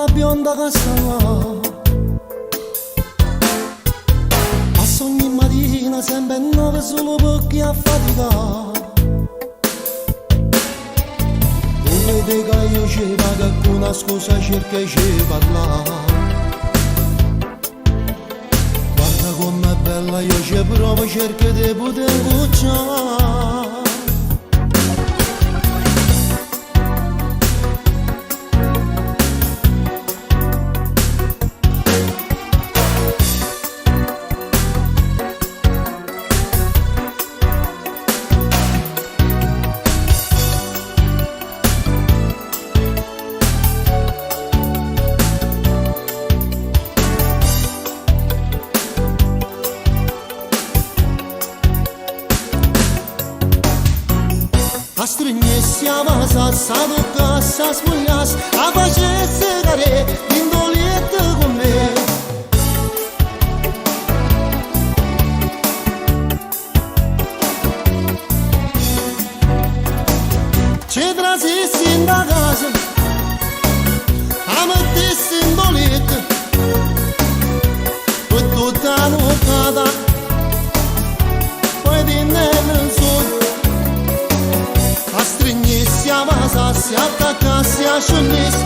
la bionda castana. Passo ogni mattina sempre 9 solo perché a fatica. Vede che io ci vado con una scusa cerca di parlare. Guarda com'è bella, io ci provo, cerco di poter cucciare. A strângesi avasa, s-a ducat, s-a smulias, a face segare din dolietă cu me. Ce trazisi in da casa, am mettes in dolietă, poi tutta nucata, poi din nel în sud. A strângesi avasa, se ataca, se așunis.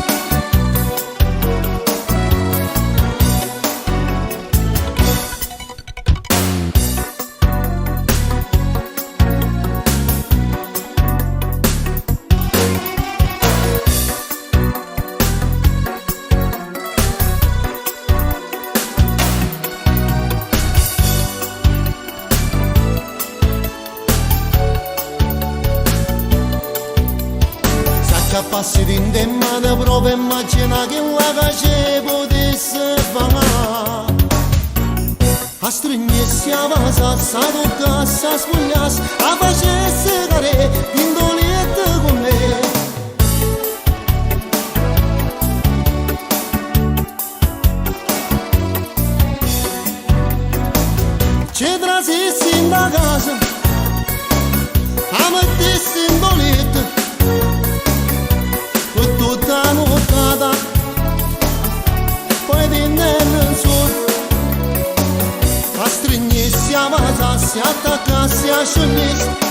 Passi din de mano prova immagina che la che potesse fare. A strângesi avasa, s-a ducat, s-a smulias, a face segare din dolietă cu me. Ce trazisi in da casa, am mettes in dolietă, tutta nucata, poi din nel în sud. A strângesi avasa, se ataca, se așunis.